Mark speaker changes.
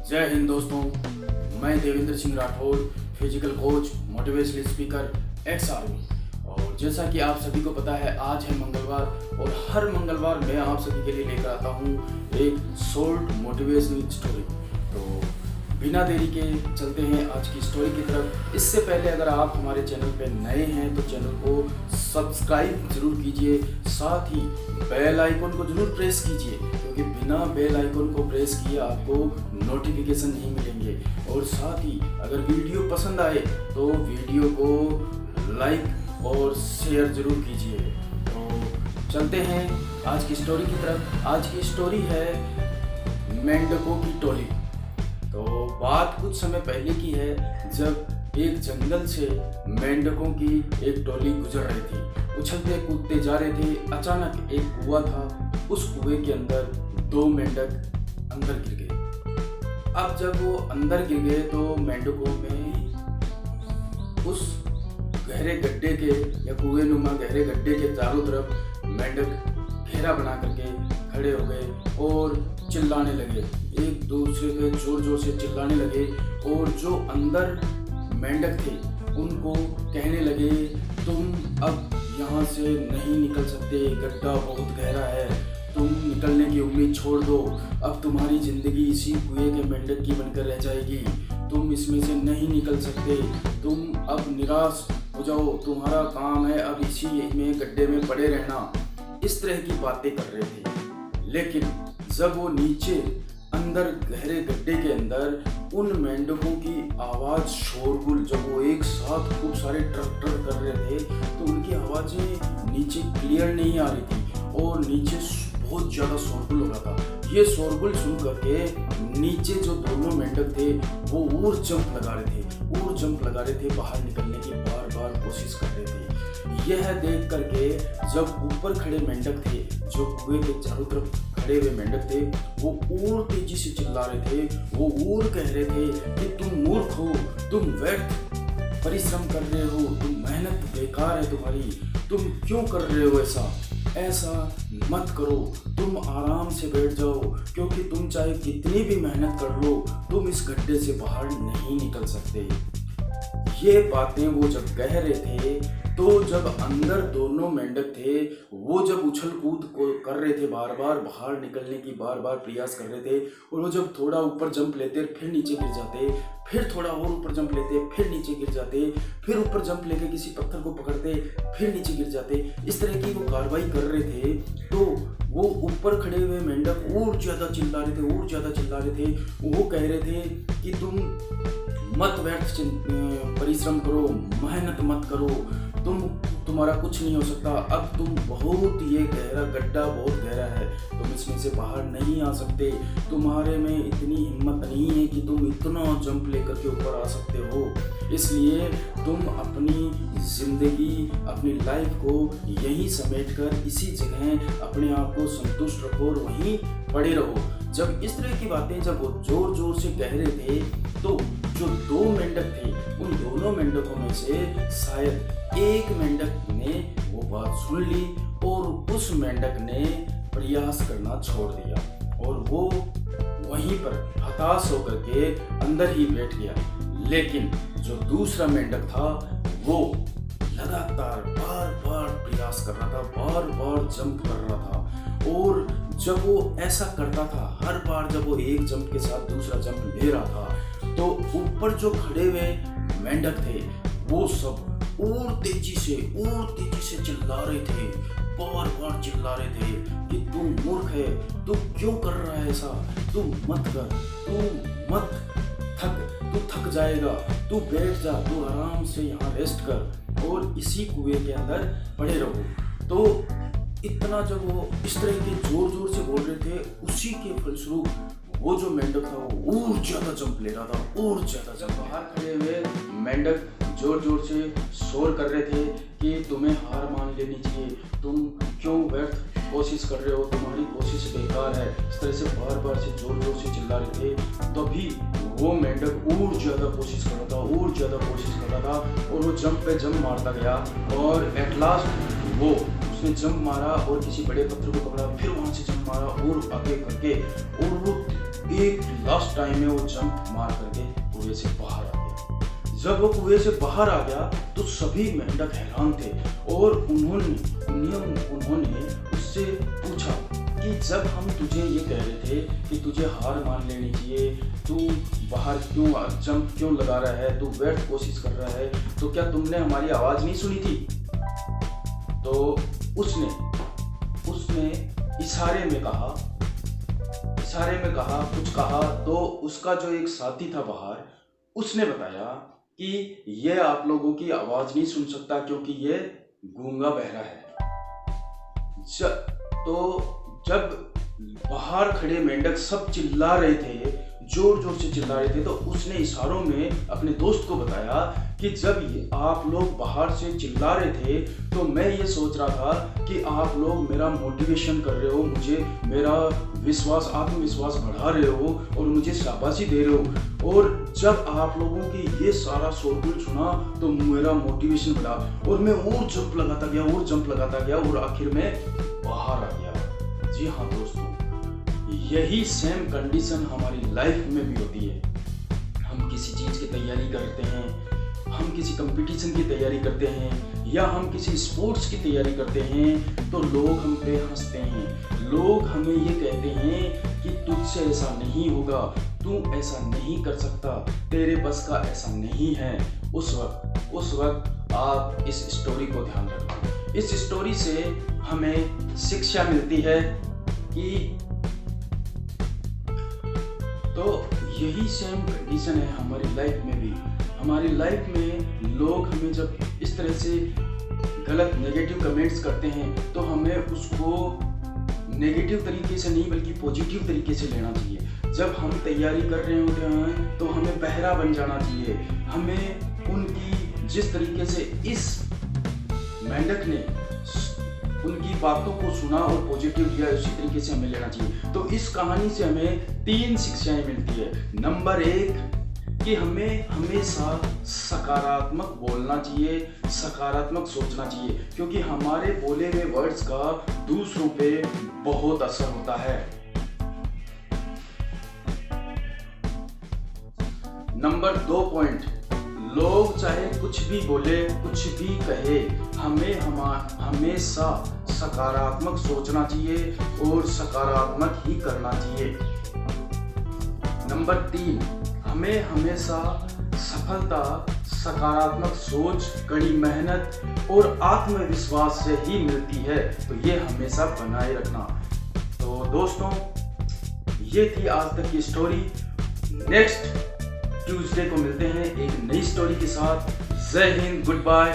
Speaker 1: जय हिंद दोस्तों, मैं Devendra Singh Rathore, physical coach, motivational speaker, ex army. और जैसा कि आप सभी को पता है, आज है मंगलवार और हर मंगलवार मैं आप सभी के लिए लेकर आता हूँ एक शॉर्ट मोटिवेशनल स्टोरी। तो बिना देरी के चलते हैं आज की स्टोरी की तरफ। इससे पहले अगर आप हमारे चैनल पे नए हैं तो चैनल को सब्सक्राइब जरूर कीजिए, साथ ही बेल आइकन को जरूर प्रेस कीजिए, क्योंकि बिना बेल आइकन को प्रेस किए आपको नोटिफिकेशन नहीं मिलेंगे। और साथ ही अगर वीडियो पसंद आए तो वीडियो को लाइक और शेयर जरूर कीजिए। तो चलते हैं आज की स्टोरी की तरफ। आज की स्टोरी है मेंढकों की टोली। तो बात कुछ समय पहले की है, जब एक जंगल से मेंढकों की एक टोली गुजर रही थी। उछलते कूदते जा रहे थे। अचानक एक कुआं था, उस कुएं के अंदर दो मेंढक अंदर गिर गए। अब जब वो अंदर गिर गए तो मेंढकों में उस गहरे गड्ढे के या कुएं नुमा गहरे गड्ढे के चारों तरफ मेंढक घेरा बना करके खड़े हो गए और चिल्लाने लगे, एक दूसरे पे जोर जोर से चिल्लाने लगे। और जो अंदर मेंढक थे उनको कहने लगे, तुम अब यहाँ से नहीं निकल सकते, गड्ढा बहुत गहरा है, तुम निकलने की उम्मीद छोड़ दो, अब तुम्हारी जिंदगी इसी कुएं के मेंढक की बनकर रह जाएगी, तुम इसमें से नहीं निकल सकते, तुम अब निराश हो जाओ, तुम्हारा काम है अब इसी में गड्ढे में पड़े रहना। इस तरह की बातें कर रहे थे। लेकिन जब वो नीचे अंदर गहरे गड्ढे के अंदर उन मेंढकों की आवाज शोरगुल, जब वो एक साथ खूब सारे ट्रक कर रहे थे तो उनकी आवाजें नीचे क्लियर नहीं आ रही थी और नीचे बहुत ज्यादा शोरगुल हो रहा था। ये शोरगुल सुन करके नीचे जो दोनों मेंढक थे वो और जंप लगा रहे थे, बाहर निकलने की बार बार कोशिश कर रहे थे। यह देख करके जब ऊपर खड़े मेंढक थे, जो कुएं के चारों तरफ खड़े हुए मेंढक थे, वो और तेजी से चिल्ला रहे थे, वो और कह रहे थे कि तुम मूर्ख हो, तुम व्यर्थ परिश्रम कर रहे हो, तुम मेहनत बेकार है तुम्हारी, तुम क्यों कर रहे हो ऐसा मत करो, तुम आराम से बैठ जाओ, क्योंकि तुम चाहे कितनी भी मेहनत कर लो, तुम इस गड्ढे से बाहर नहीं निकल सकते। ये बातें वो जब कह रहे थे तो जब अंदर दोनों मेंढक थे वो जब उछल कूद कर रहे थे, बार बार बाहर निकलने की बार बार प्रयास कर रहे थे, और वो जब थोड़ा ऊपर जंप लेते फिर नीचे गिर जाते, फिर थोड़ा और ऊपर जंप लेते फिर नीचे गिर जाते, फिर ऊपर जंप लेके किसी पत्थर को पकड़ते फिर नीचे गिर जाते। इस तरह की वो कार्रवाई कर रहे थे। तो वो ऊपर खड़े हुए मेंढक और ज्यादा चिल्ला रहे थे। वो कह रहे थे कि तुम मत व्यर्थ परिश्रम करो, मेहनत मत करो, तुम्हारा कुछ नहीं हो सकता, अब तुम बहुत ये गहरा गड्ढा बहुत गहरा है, तुम इसमें से बाहर नहीं आ सकते, तुम्हारे में इतनी हिम्मत नहीं है कि तुम इतना जंप लेकर के ऊपर आ सकते हो, इसलिए तुम अपनी जिंदगी अपनी लाइफ को यहीं समेट कर इसी जगह अपने आप को संतुष्ट रखो और वहीं पड़े रहो। जब इस तरह की बातें जब वो जोर जोर से कह रहे थे तो जो दो मेंढक थे उन दोनों मेंढकों में से शायद एक मेंढक ने वो बात सुन ली और उस मेंढक ने प्रयास करना छोड़ दिया और वो वहीं पर हताश होकर के अंदर ही बैठ गया। लेकिन जो दूसरा मेंढक था वो लगातार बार बार प्रयास कर रहा था, बार बार जंप कर रहा था। और जब वो ऐसा करता था, हर बार जब वो एक जंप के साथ दूसरा जंप ले रहा था, तो ऊपर जो खड़े हुए मेंढक थे वो सब और तेजी से चिल्ला रहे थे, बार बार चिल्ला रहे थे कि तू मूर्ख है, तू क्यों कर रहा है ऐसा, तू मत कर, तू मत तू थक जाएगा, तू बैठ जा, तू आराम से यहाँ रेस्ट कर और इसी कुएं के अंदर पड़े रहो। तो इतना जब वो इस तरह के जोर जोर से बोल रहे थे, उसी के फलस्वरूप वो जो मेंढक था वो और ज्यादा जंप ले रहा था और ज्यादा जंप। बाहर खड़े हुए मेंढक जोर जोर से शोर कर रहे थे कि तुम्हें हार मान लेनी चाहिए, तुम क्यों व्यर्थ कोशिश कर रहे हो, तुम्हारी कोशिश बेकार है, इस तरह से बार बार से जोर जोर से चिल्ला रहे थे। तभी वो मेंढक और ज्यादा कोशिश कर रहा था और वो जंप पे जंप मारता गया और एट लास्ट वो उसने जंप मारा और किसी बड़े पत्थर को पकड़ा, फिर वहां से जंप मारा और आगे करके और वो एक लास्ट टाइम में वो जंप मार करके कुएं से बाहर आ गया। जब वो कुएं से बाहर आ गया तो सभी मेंढक हैरान थे और उन्होंने उससे पूछा कि जब हम तुझे ये कह रहे थे कि तुझे हार मान लेनी चाहिए, तू बाहर क्यों जंप क्यों लगा रहा है, तू व्यर्थ कोशिश कर रहा है, तो क्या तुमने हमारी आवाज़ नहीं सुनी थी? तो उसने इशारे में कहा कुछ कहा। तो उसका जो एक साथी था बाहर, उसने बताया कि ये आप लोगों की आवाज़ नहीं सुन सकता क्योंकि ये गूंगा बहरा है। जब बाहर खड़े मेंढक सब चिल्ला रहे थे, जोर जोर से चिल्ला रहे थे, तो उसने इशारों में अपने दोस्त को बताया कि जब आप लोग बाहर से चिल्ला रहे थे तो मैं ये सोच रहा था कि आप लोग मेरा मोटिवेशन कर रहे हो, मुझे मेरा आत्मविश्वास बढ़ा रहे हो और मुझे शाबाशी दे रहे हो। और जब आप लोगों की ये सारा शोरगुल सुना तो मेरा मोटिवेशन बढ़ा और मैं और जंप लगाता गया और आखिर में बाहर आ गया। जी हाँ दोस्तों, यही सेम कंडीशन हमारी लाइफ में भी होती है। हम किसी चीज़ की तैयारी करते हैं, हम किसी कंपटीशन की तैयारी करते हैं या हम किसी स्पोर्ट्स की तैयारी करते हैं तो लोग हम पे हंसते हैं। लोग हमें ये कहते हैं कि तुझसे ऐसा नहीं होगा, तू ऐसा नहीं कर सकता, तेरे बस का ऐसा नहीं है। उस वक्त आप इस स्टोरी को ध्यान रखना। इस स्टोरी से हमें शिक्षा मिलती है कि तो यही सेम कंडीशन है हमारी लाइफ में भी। हमारी लाइफ में लोग हमें जब इस तरह से गलत नेगेटिव कमेंट्स करते हैं तो हमें उसको नेगेटिव तरीके से नहीं बल्कि पॉजिटिव तरीके से लेना चाहिए। जब हम तैयारी कर रहे होते हैं तो हमें बहरा बन जाना चाहिए। हमें उनकी जिस तरीके से इस मेंढक ने उनकी बातों को सुना और पॉजिटिव लिया, उसी तरीके से हमें लेना चाहिए। तो इस कहानी से हमें 3 शिक्षाएं मिलती है। नंबर 1 कि हमें हमेशा सकारात्मक बोलना चाहिए, सकारात्मक सोचना चाहिए, क्योंकि हमारे बोले हुए वर्ड्स का दूसरों पे बहुत असर होता है। नंबर 2 पॉइंट, लोग चाहे कुछ भी बोले, कुछ भी कहे, हमें हमेशा सकारात्मक सोचना चाहिए और सकारात्मक ही करना चाहिए। नंबर 3, हमें हमेशा सफलता सकारात्मक सोच, कड़ी मेहनत और आत्मविश्वास से ही मिलती है, तो ये हमेशा बनाए रखना। तो दोस्तों, ये थी आज तक की स्टोरी। नेक्स्ट ट्यूसडे को मिलते हैं एक नई स्टोरी के साथ। जय हिंद, गुड बाय।